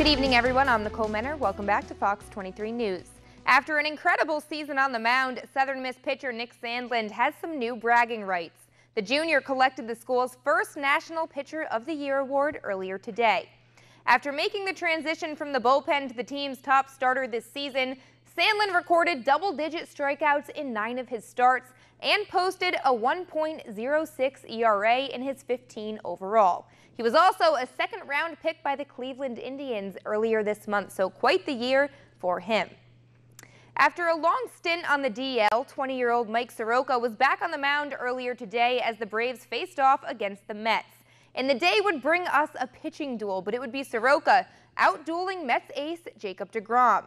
Good evening, everyone. I'm Nicole Menner. Welcome back to Fox 23 News. After an incredible season on the mound, Southern Miss pitcher Nick Sandland has some new bragging rights. The junior collected the school's first National Pitcher of the Year award earlier today. After making the transition from the bullpen to the team's top starter this season, Sandland recorded double-digit strikeouts in 9 of his starts and posted a 1.06 ERA in his 15 overall. He was also a second-round pick by the Cleveland Indians earlier this month, so quite the year for him. After a long stint on the DL, 20-year-old Mike Soroka was back on the mound earlier today as the Braves faced off against the Mets. And the day would bring us a pitching duel, but it would be Soroka out-dueling Mets ace Jacob deGrom.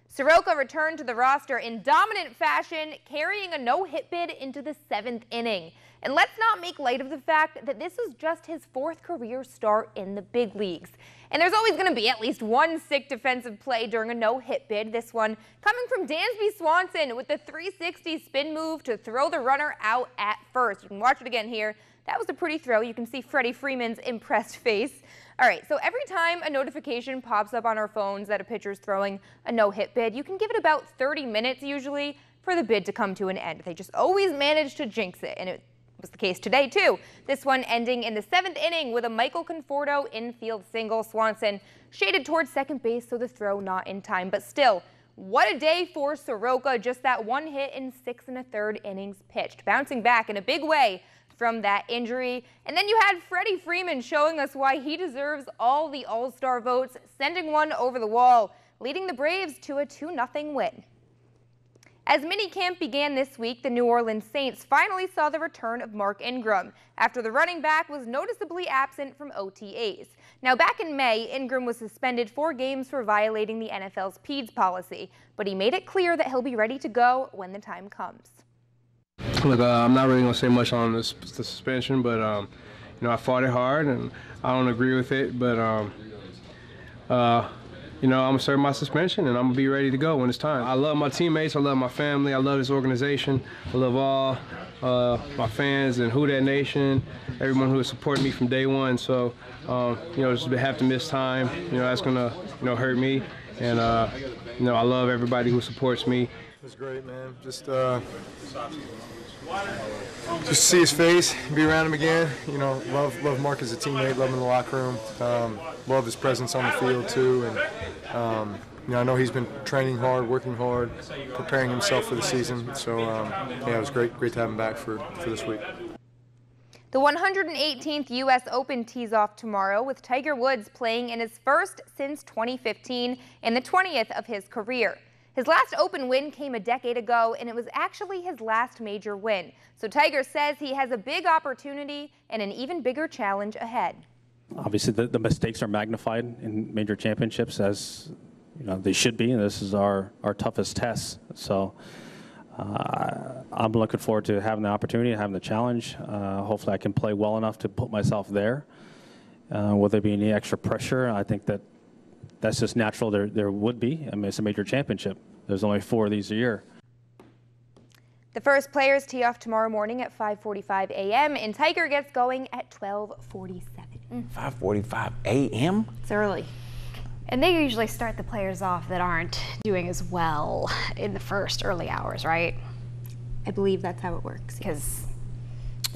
Soroka returned to the roster in dominant fashion, carrying a no-hit bid into the 7th inning. And let's not make light of the fact that this is just his 4th career start in the big leagues. And there's always going to be at least one sick defensive play during a no-hit bid. This one coming from Dansby Swanson with the 360 spin move to throw the runner out at first. You can watch it again here. That was a pretty throw. You can see Freddie Freeman's impressed face. All right, so every time a notification pops up on our phones that a pitcher's throwing a no-hit bid, you can give it about 30 minutes usually for the bid to come to an end. They just always manage to jinx it, and it was the case today, too. This one ending in the 7th inning with a Michael Conforto infield single. Swanson shaded towards second base, so the throw not in time. But still, what a day for Soroka. Just that one hit in 6 1/3 innings pitched, bouncing back in a big way from that injury. And then you had Freddie Freeman showing us why he deserves all the All-Star votes, sending one over the wall, leading the Braves to a 2-0 win. As minicamp began this week, the New Orleans Saints finally saw the return of Mark Ingram after the running back was noticeably absent from OTAs. Now, back in May, Ingram was suspended 4 games for violating the NFL's PEDS policy, but he made it clear that he'll be ready to go when the time comes. Look, I'm not really going to say much on the suspension, but, I fought it hard, and I don't agree with it, but, I'm going to serve my suspension, and I'm going to be ready to go when it's time. I love my teammates. I love my family. I love this organization. I love all my fans and Who Dat Nation, everyone who has supported me from day one. So, just to have to miss time, that's going to, hurt me. And, I love everybody who supports me. It was great, man. Just see his face, be around him again. Love Mark as a teammate, love him in the locker room. Love his presence on the field too. And I know he's been training hard, working hard, preparing himself for the season. So it was great to have him back for this week. The 118th U.S. Open tees off tomorrow with Tiger Woods playing in his first since 2015 and the 20th of his career. His last Open win came a decade ago, and it was actually his last major win. So Tiger says he has a big opportunity and an even bigger challenge ahead. Obviously, the mistakes are magnified in major championships, as they should be, and this is our toughest test. So I'm looking forward to having the opportunity, having the challenge. Hopefully I can play well enough to put myself there. Will there be any extra pressure? I think that's just natural. There would be. I mean, it's a major championship. There's only 4 of these a year. The first players tee off tomorrow morning at 5:45 a.m. and Tiger gets going at 12:47. 5:45 a.m.? It's early. And they usually start the players off that aren't doing as well in the first early hours, right? I believe that's how it works. Because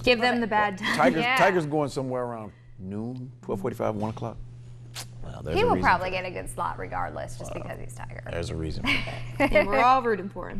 give them the bad time. Tiger's going somewhere around noon, 12:45, 1 o'clock. Well, he will probably get a good slot regardless, just because he's Tiger. There's a reason. And we're all rooting for him.